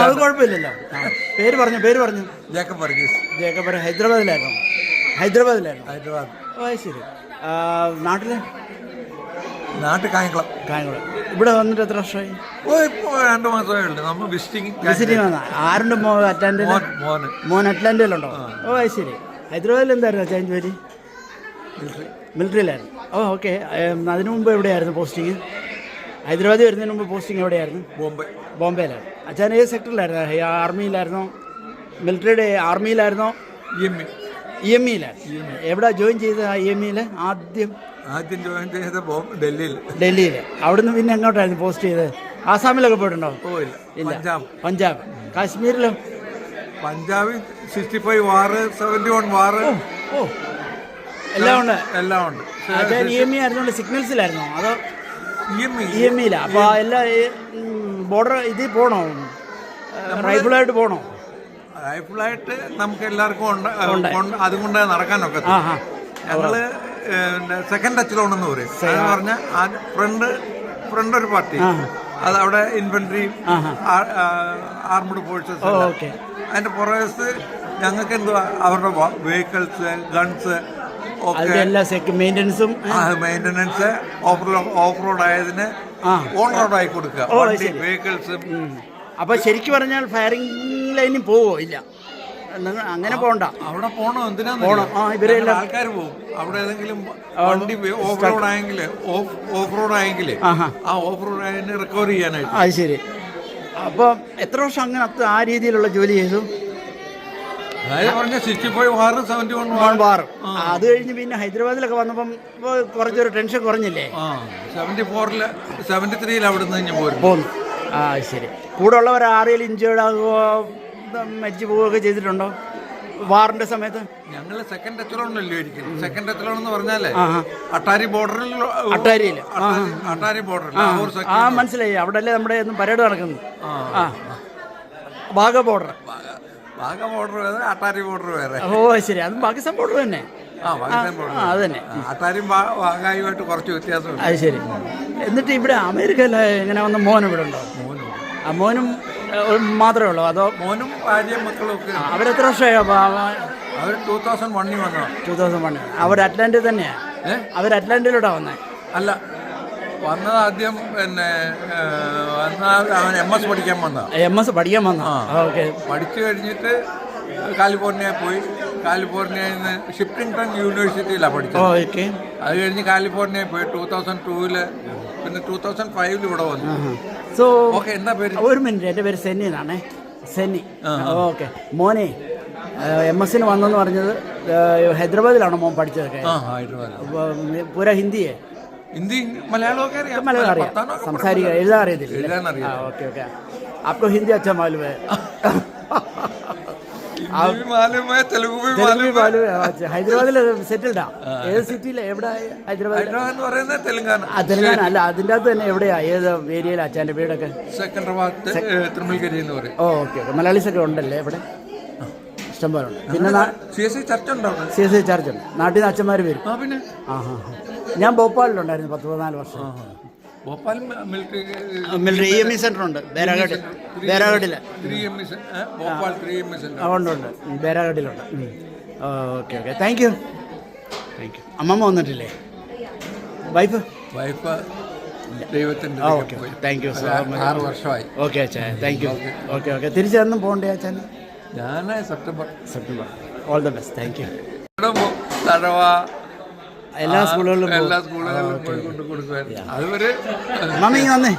അത് കുഴപ്പമില്ലല്ലോ. പേര് പറഞ്ഞു. ജേക്കബ് വർഗീസ്. ജേക്കബ് ഹൈദരാബാദിലായിരുന്നു. ഹൈദരാബാദ്. ഓ ശരി. നാട്ടിൽ കായംകുളം. ഇവിടെ വന്നിട്ട് എത്ര വർഷമായി? ഇപ്പോൾ 2 മാസമേ ഉള്ളൂ. നമ്മൾ വിസിറ്റിംഗ് വന്ന ആരുണ്ട്? മോൻ അറ്റ്ലാന്റയിലുണ്ടോ? ഓ ശരി. ഹൈദരാബാദിൽ എന്തായിരുന്നു അച്ഛൻ ജോലി? മിലിറ്ററിയിലായിരുന്നു. ഓ ഓക്കെ. അതിനു മുമ്പ് എവിടെയായിരുന്നു പോസ്റ്റിങ്? ഹൈദരാബാദിൽ വരുന്നതിന് മുമ്പ് പോസ്റ്റിംഗ് എവിടെയായിരുന്നു? ബോംബെയിലായിരുന്നു. അച്ഛൻ ഏത് സെക്ടറിലായിരുന്നു? ആർമിയിലായിരുന്നോ? മിലിറ്ററിയുടെ ആർമിയിലായിരുന്നോ? EMEയിലായിരുന്നു. എവിടെ ജോയിൻ ചെയ്തത്? EMEയിൽ ആദ്യം ജോയിൻ ചെയ്തത് ഡൽഹിയിൽ. അവിടുന്ന് പിന്നെ എങ്ങോട്ടായിരുന്നു പോസ്റ്റ് ചെയ്തത്? ആസാമിലൊക്കെ പോയിട്ടുണ്ടോ? ഇല്ല. പഞ്ചാബ്. കാശ്മീരിലോ? പഞ്ചാബിൽ 65 വാർ, 71 വാർ. ഓ എല്ലാം ഉണ്ട്. അച്ഛൻ EME ആയിരുന്നോണ്ട് സിഗ്നൽസിലായിരുന്നോ അതോ? EMEയില. അപ്പോൾ എല്ലാ ബോർഡർ ഇതിൽ പോകണോ? റൈഫിളായിട്ട് പോകണോ? റൈഫിളായിട്ട് നമുക്ക് എല്ലാവർക്കും അതുകൊണ്ട് നടക്കാനൊക്കെ. ഞങ്ങള് സെക്കൻഡ് ടച്ചിലോണെന്ന് പറയും. എന്ന് പറഞ്ഞാൽ ഫ്രണ്ട് ഒരു പാർട്ടി, അത് അവിടെ ഇൻഫൻട്രി, ആർമഡ് ഫോഴ്സസ്. അതിന്റെ പുറകത്ത് ഞങ്ങൾക്ക് എന്തുവാ അവരുടെ വെഹിക്കിൾസ്, ഗൺസ് ഒക്കെ മെയിൻ്റനൻസ് ഓഫ് റോഡ് ആയതിന് ഓൺ റോഡായി കൊടുക്കുക വെഹിക്കിൾസും. അപ്പൊ ശരിക്കും പറഞ്ഞാൽ ഫയറിംഗ് ലൈനിൽ പോവോ? ഇല്ല, അങ്ങനെ പോകണ്ട. അവിടെ പോകണം. എന്തിനാ പോകണം? ഇവരെല്ലാം ആൾക്കാർ പോകും. അവിടെ ഏതെങ്കിലും വണ്ടി ഓഫ് റോഡ് ആയെങ്കിൽ ആ ഓഫ് റോഡ് ആയതിനെ റിക്കവർ ചെയ്യാനായിട്ട്. അത് ശരി. അപ്പം എത്ര വർഷം അങ്ങനെ ആ രീതിയിലുള്ള ജോലി ചെയ്തു? അതായത് പറഞ്ഞ 65 വാർ, 71 വാർ. അത് കഴിഞ്ഞ് പിന്നെ ഹൈദരാബാദിലൊക്കെ വന്നപ്പം കുറച്ചൊരു ടെൻഷൻ കുറഞ്ഞില്ലേ? 74-ല് 73-ൽ അവിടെ നിന്ന് പോന്നു. ശരി. കൂടെ ഉള്ളവർ ആരെങ്കിലും ഇഞ്ചേർഡ് ആകുകയോ മരിച്ചു പോവുകയൊക്കെ ചെയ്തിട്ടുണ്ടോ വാറിന്റെ സമയത്ത്? ഞങ്ങൾ സെക്കൻഡ് ടച്ചിലോണല്ലോ ഇരിക്കുന്നത്. സെക്കൻഡ് ടച്ചിലോൺ എന്ന് പറഞ്ഞാലേ അട്ടാരി ബോർഡറിൽ. മനസ്സിലായി. അവിടെ അല്ലേ നമ്മുടെ പരേഡ് നടക്കുന്നത്? വാഗ ബോർഡർ വേറെ, അട്ടാരി ബോർഡർ വേറെ. ഓ ശരി. അതും പാകിസ്ഥാൻ ബോർഡർ തന്നെ. അത് തന്നെ. അട്ടാരിയും വാഗായുമായിട്ട് കുറച്ച് വ്യത്യാസമുണ്ട്. അത് ശരി. എന്നിട്ട് ഇവിടെ അമേരിക്കയിൽ എങ്ങനെ വന്ന മോൻ ഇവിടെ ഉണ്ടോ? മോനും മാത്രമേ ഉള്ളൂ അതോ? മോനും ഭാര്യയും മക്കളും ഒക്കെ. അവരെത്ര വർഷമായി? അവർ 2001 വന്നു. 2001. അവർ അറ്റ്ലാന്റയിൽ തന്നെയാണ്? അവർ അറ്റ്ലാന്റയിലോട്ടാ വന്നേ? അല്ല, വന്നത് ആദ്യം പിന്നെ അവൻ MS പഠിക്കാൻ വന്ന. ഓക്കെ. പഠിച്ചു കഴിഞ്ഞിട്ട് കാലിഫോർണിയയിൽ പോയി. കാലിഫോർണിയയിൽ നിന്ന് ഷിപ്റ്റിംഗ്ടൺ യൂണിവേഴ്സിറ്റിയിലാണ് പഠിച്ചത്. അത് കഴിഞ്ഞ് കാലിഫോർണിയയിൽ പോയി 2002-ല്. പിന്നെ 2005-ൽ ഇവിടെ വന്നു. So okay. എന്താ പേര്? ഒരു മിനിറ്റ്. എൻ്റെ പേര് സെന്നി എന്നാണേ. സെന്നി. ഓക്കെ. മോനെ MS-ന് വന്നെന്ന് പറഞ്ഞത് ഹൈദരാബാദിലാണോ മോൻ പഠിച്ചതൊക്കെ? പൂര ഹിന്ദി മലയാളമൊക്കെ അറിയാം. സംസാരിക്കാൻ എഴുതാൻ അറിയത്തില്ല. ഓക്കെ. आपको हिंदी अच्छा मालूम है? ഹൈദരാബാദിൽ സെറ്റിൽഡാ? ഏത് സിറ്റിയിലെ? എവിടെ? ഹൈദരാബാദ് തെലങ്കാന. അല്ല, അതിൻ്റെ അകത്ത് തന്നെ എവിടെയാ? ഏത് ഏരിയയിലാ അച്ഛൻ്റെ വീടൊക്കെ? ഓ ഓക്കെ. മലയാളീസ് ഒക്കെ ഉണ്ടല്ലേ ഇവിടെ? ഇഷ്ടംപോലെ ഉണ്ട്. പിന്നെ CSI ചർച്ച് ഉണ്ട്. നാട്ടിൽ നിന്ന് അച്ഛന്മാർ വരും. ഞാൻ ഭോപ്പാലിലുണ്ടായിരുന്നു 14 വർഷം. മിലിറ്ററി EME സെന്റർ ഉണ്ട് ബേരാഗഡില്. ഉണ്ട്. ബേരാഗഡിലുണ്ട്. ഓക്കെ. Thank you. അമ്മമ്മ വന്നിട്ടില്ലേ? വൈഫ് ദൈവത്തിൻ്റെ. ഓക്കെ. Thank you. 6 വർഷമായി. ഓക്കെ അച്ഛാ. Thank you. ഓക്കെ. തിരിച്ചെന്നും പോകണ്ടേ അച്ഛൻ? ഞാൻ September. All the best. Thank you. എല്ലാ സ്കൂളുകളിലും പോയി കൊണ്ട് കൊടുക്കുമായിരുന്നു. അതുവരെ മമ്മി വന്നേ.